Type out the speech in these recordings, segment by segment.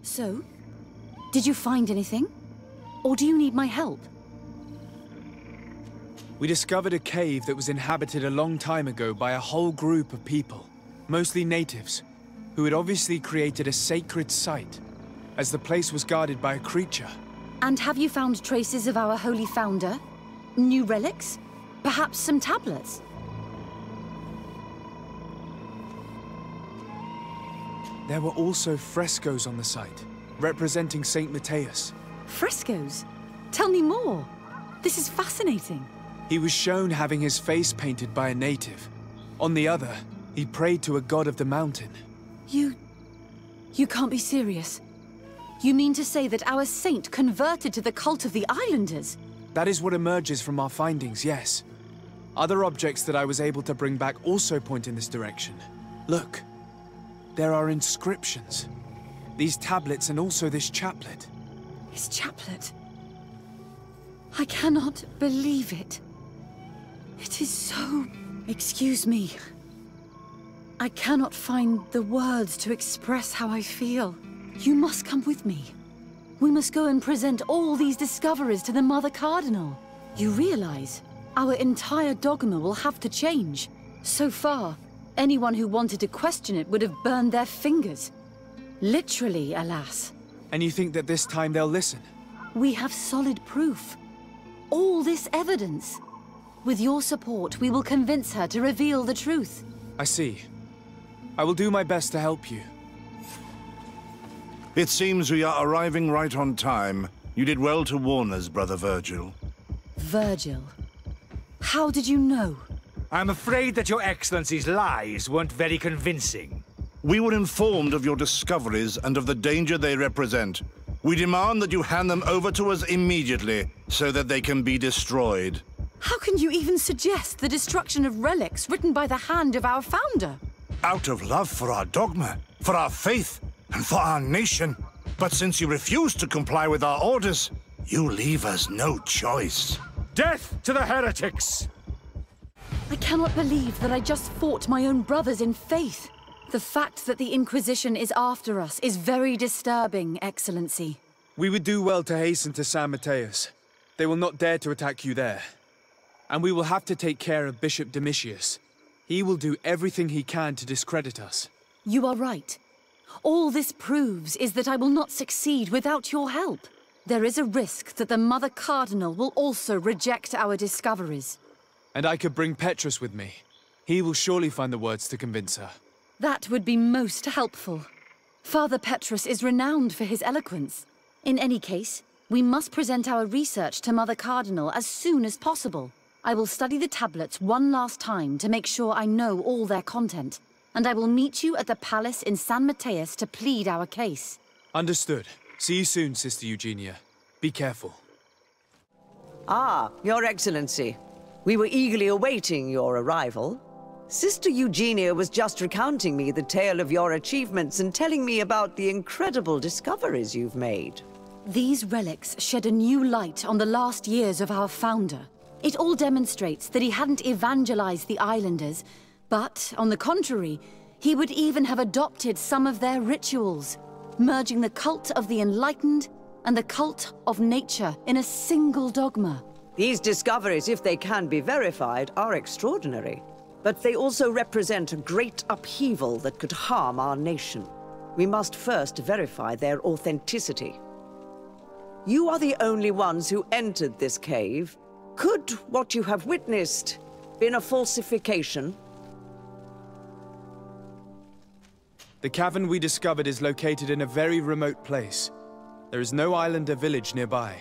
So, did you find anything? Or do you need my help? We discovered a cave that was inhabited a long time ago by a whole group of people, mostly natives, who had obviously created a sacred site, as the place was guarded by a creature. And have you found traces of our holy founder? New relics? Perhaps some tablets? There were also frescoes on the site, representing Saint Matthias. Frescoes? Tell me more. This is fascinating. He was shown having his face painted by a native. On the other, he prayed to a god of the mountain. You can't be serious. You mean to say that our saint converted to the cult of the islanders? That is what emerges from our findings, yes. Other objects that I was able to bring back also point in this direction. Look, there are inscriptions. These tablets and also this chaplet. His chaplet? I cannot believe it. It is so... Excuse me. I cannot find the words to express how I feel. You must come with me. We must go and present all these discoveries to the Mother Cardinal. You realize, our entire dogma will have to change. So far, anyone who wanted to question it would have burned their fingers. Literally, alas. And you think that this time they'll listen? We have solid proof. All this evidence. With your support, we will convince her to reveal the truth. I see. I will do my best to help you. It seems we are arriving right on time. You did well to warn us, Brother Virgil. Virgil? How did you know? I'm afraid that Your Excellency's lies weren't very convincing. We were informed of your discoveries and of the danger they represent. We demand that you hand them over to us immediately, so that they can be destroyed. How can you even suggest the destruction of relics written by the hand of our founder? Out of love for our dogma, for our faith, and for our nation. But since you refuse to comply with our orders, you leave us no choice. Death to the heretics! I cannot believe that I just fought my own brothers in faith. The fact that the Inquisition is after us is very disturbing, Excellency. We would do well to hasten to San Matthias. They will not dare to attack you there. And we will have to take care of Bishop Domitius. He will do everything he can to discredit us. You are right. All this proves is that I will not succeed without your help. There is a risk that the Mother Cardinal will also reject our discoveries. And I could bring Petrus with me. He will surely find the words to convince her. That would be most helpful. Father Petrus is renowned for his eloquence. In any case, we must present our research to Mother Cardinal as soon as possible. I will study the tablets one last time to make sure I know all their content. And I will meet you at the palace in San Matthias to plead our case. Understood. See you soon, Sister Eugenia. Be careful. Ah, Your Excellency. We were eagerly awaiting your arrival. Sister Eugenia was just recounting me the tale of your achievements and telling me about the incredible discoveries you've made. These relics shed a new light on the last years of our founder. It all demonstrates that he hadn't evangelized the islanders, but, on the contrary, he would even have adopted some of their rituals, merging the cult of the enlightened and the cult of nature in a single dogma. These discoveries, if they can be verified, are extraordinary. But they also represent a great upheaval that could harm our nation. We must first verify their authenticity. You are the only ones who entered this cave. Could what you have witnessed been a falsification? The cavern we discovered is located in a very remote place. There is no islander village nearby.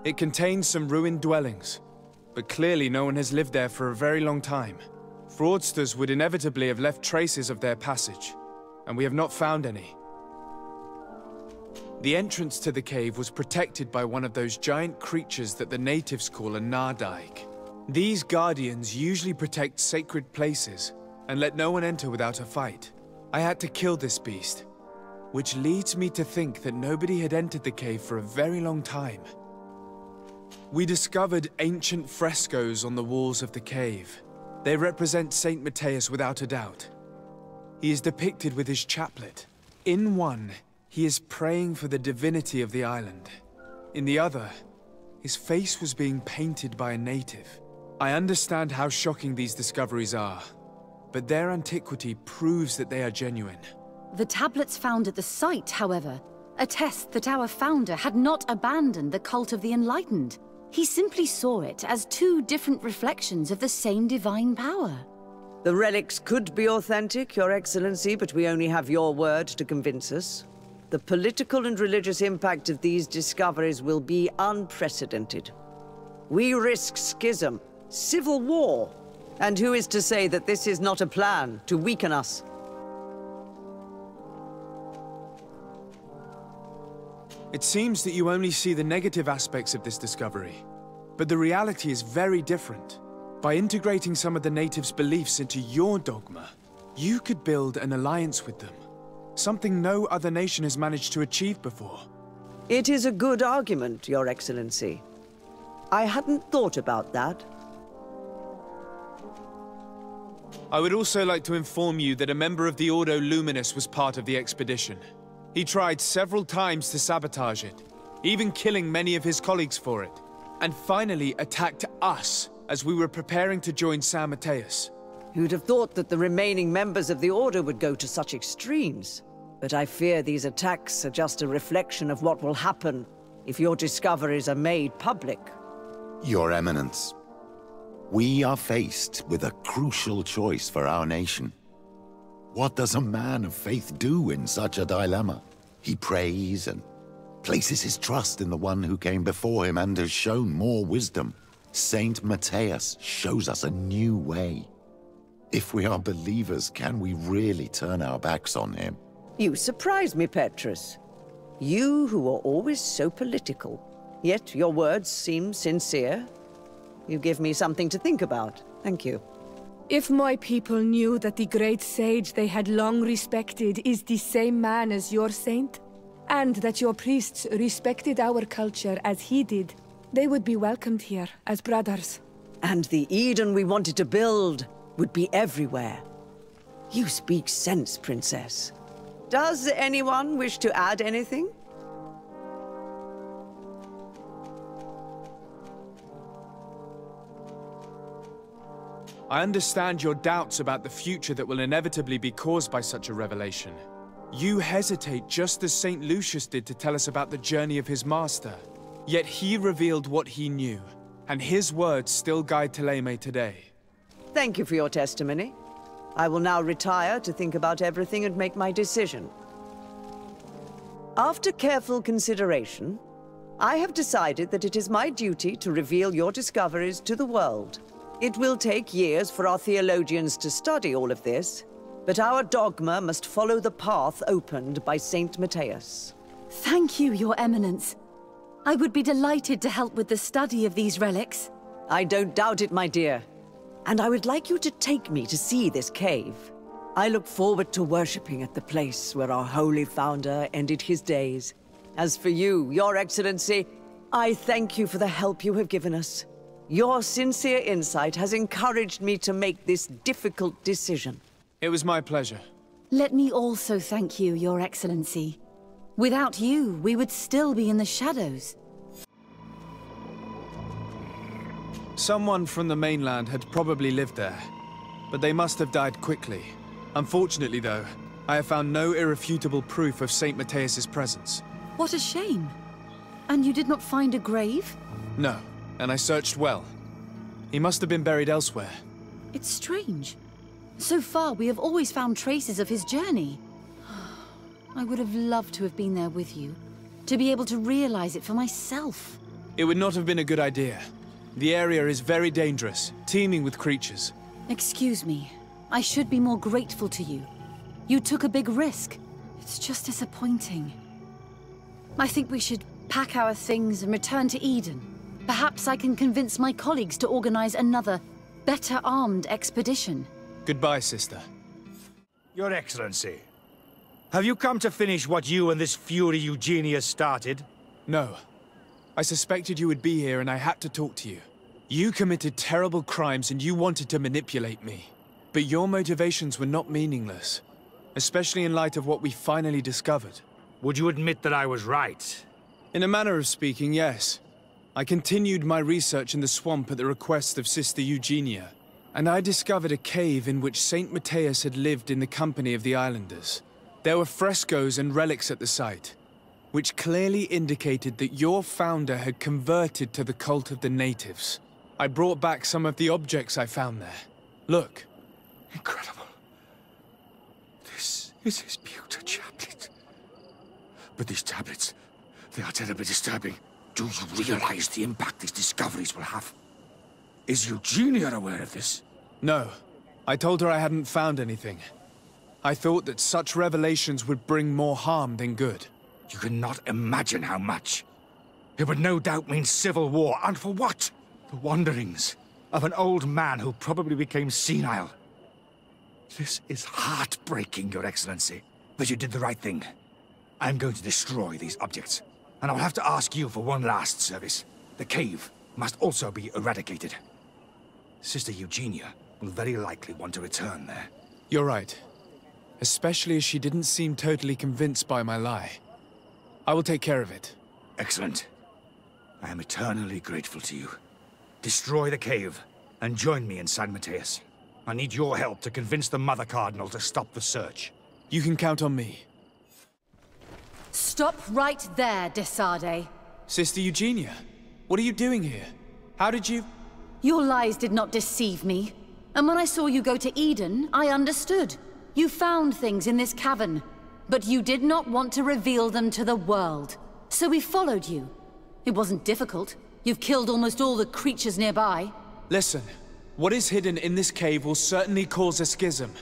It contains some ruined dwellings, but clearly no one has lived there for a very long time. Fraudsters would inevitably have left traces of their passage, and we have not found any. The entrance to the cave was protected by one of those giant creatures that the natives call a nardaig. These guardians usually protect sacred places and let no one enter without a fight. I had to kill this beast, which leads me to think that nobody had entered the cave for a very long time. We discovered ancient frescoes on the walls of the cave. They represent Saint Matthias without a doubt. He is depicted with his chaplet. In one, He is praying for the divinity of the island. In the other, his face was being painted by a native. I understand how shocking these discoveries are, but their antiquity proves that they are genuine. The tablets found at the site, however, attest that our founder had not abandoned the cult of the Enlightened. He simply saw it as two different reflections of the same divine power. The relics could be authentic, Your Excellency, but we only have your word to convince us. The political and religious impact of these discoveries will be unprecedented. We risk schism, civil war, and who is to say that this is not a plan to weaken us? It seems that you only see the negative aspects of this discovery, but the reality is very different. By integrating some of the natives' beliefs into your dogma, you could build an alliance with them. Something no other nation has managed to achieve before. It is a good argument, Your Excellency. I hadn't thought about that. I would also like to inform you that a member of the Ordo Luminous was part of the expedition. He tried several times to sabotage it, even killing many of his colleagues for it, and finally attacked us as we were preparing to join San Mateus. Who'd have thought that the remaining members of the Order would go to such extremes? But I fear these attacks are just a reflection of what will happen if your discoveries are made public. Your Eminence, we are faced with a crucial choice for our nation. What does a man of faith do in such a dilemma? He prays and places his trust in the one who came before him and has shown more wisdom. Saint Mateus shows us a new way. If we are believers, can we really turn our backs on him? You surprise me, Petrus. You who are always so political, yet your words seem sincere. You give me something to think about. Thank you. If my people knew that the great sage they had long respected is the same man as your saint, and that your priests respected our culture as he did, they would be welcomed here as brothers. And the Eden we wanted to build would be everywhere. You speak sense, Princess. Does anyone wish to add anything? I understand your doubts about the future that will inevitably be caused by such a revelation. You hesitate just as St. Lucius did to tell us about the journey of his master. Yet he revealed what he knew, and his words still guide Thélème today. Thank you for your testimony. I will now retire to think about everything and make my decision. After careful consideration, I have decided that it is my duty to reveal your discoveries to the world. It will take years for our theologians to study all of this, but our dogma must follow the path opened by Saint Mateus. Thank you, Your Eminence. I would be delighted to help with the study of these relics. I don't doubt it, my dear. And I would like you to take me to see this cave. I look forward to worshipping at the place where our holy founder ended his days. As for you, Your Excellency, I thank you for the help you have given us. Your sincere insight has encouraged me to make this difficult decision. It was my pleasure. Let me also thank you, Your Excellency. Without you, we would still be in the shadows. Someone from the mainland had probably lived there, but they must have died quickly. Unfortunately, though, I have found no irrefutable proof of St. Mateus's presence. What a shame. And you did not find a grave? No, and I searched well. He must have been buried elsewhere. It's strange. So far, we have always found traces of his journey. I would have loved to have been there with you, to be able to realize it for myself. It would not have been a good idea. The area is very dangerous, teeming with creatures. Excuse me. I should be more grateful to you. You took a big risk. It's just disappointing. I think we should pack our things and return to Eden. Perhaps I can convince my colleagues to organize another, better-armed expedition. Goodbye, sister. Your Excellency, have you come to finish what you and this fury Eugenia started? No. I suspected you would be here and I had to talk to you. You committed terrible crimes and you wanted to manipulate me. But your motivations were not meaningless, especially in light of what we finally discovered. Would you admit that I was right? In a manner of speaking, yes. I continued my research in the swamp at the request of Sister Eugenia, and I discovered a cave in which Saint Matthias had lived in the company of the islanders. There were frescoes and relics at the site, which clearly indicated that your founder had converted to the cult of the natives. I brought back some of the objects I found there. Look. Incredible. This is his pewter chaplet. But these tablets, they are terribly disturbing. Do you realize the impact these discoveries will have? Is Eugenia aware of this? No. I told her I hadn't found anything. I thought that such revelations would bring more harm than good. You cannot imagine how much. It would no doubt mean civil war, and for what? The wanderings of an old man who probably became senile. This is heartbreaking, Your Excellency. But you did the right thing. I'm going to destroy these objects. And I'll have to ask you for one last service. The cave must also be eradicated. Sister Eugenia will very likely want to return there. You're right. Especially as she didn't seem totally convinced by my lie. I will take care of it. Excellent. I am eternally grateful to you. Destroy the cave, and join me in San Matthias. I need your help to convince the Mother Cardinal to stop the search. You can count on me. Stop right there, Desade. Sister Eugenia, what are you doing here? How did you... Your lies did not deceive me. And when I saw you go to Eden, I understood. You found things in this cavern, but you did not want to reveal them to the world. So we followed you. It wasn't difficult. You've killed almost all the creatures nearby. Listen, what is hidden in this cave will certainly cause a schism.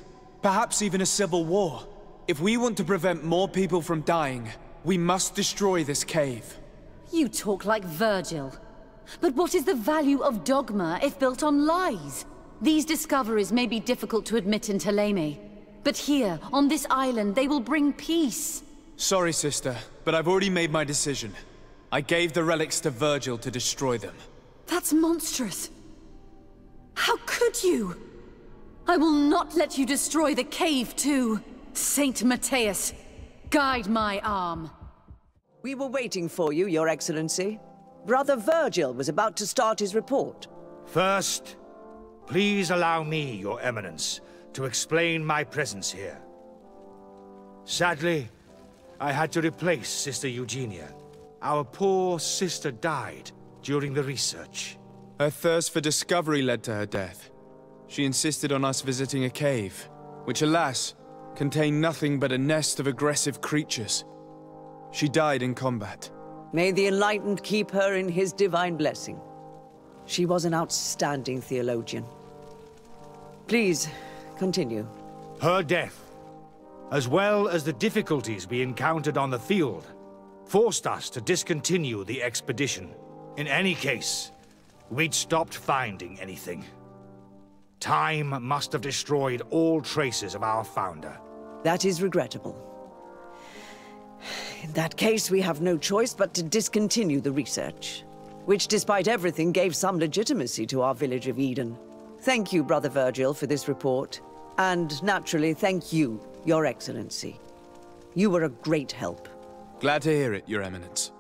Perhaps even a civil war. If we want to prevent more people from dying, we must destroy this cave. You talk like Virgil. But what is the value of dogma if built on lies? These discoveries may be difficult to admit in Thélème, but here, on this island, they will bring peace. Sorry, sister, but I've already made my decision. I gave the relics to Virgil to destroy them. That's monstrous. How could you? I will not let you destroy the cave too. Saint Matthias, guide my arm. We were waiting for you, Your Excellency. Brother Virgil was about to start his report. First, please allow me, Your Eminence, to explain my presence here. Sadly, I had to replace Sister Eugenia. Our poor sister died during the research. Her thirst for discovery led to her death. She insisted on us visiting a cave, which alas, contained nothing but a nest of aggressive creatures. She died in combat. May the Enlightened keep her in his divine blessing. She was an outstanding theologian. Please, continue. Her death, as well as the difficulties we encountered on the field, forced us to discontinue the expedition. In any case, we'd stopped finding anything. Time must have destroyed all traces of our founder. That is regrettable. In that case, we have no choice but to discontinue the research, which despite everything gave some legitimacy to our village of Eden. Thank you, Brother Virgil, for this report. And naturally, thank you, Your Excellency. You were a great help. Glad to hear it, Your Eminence.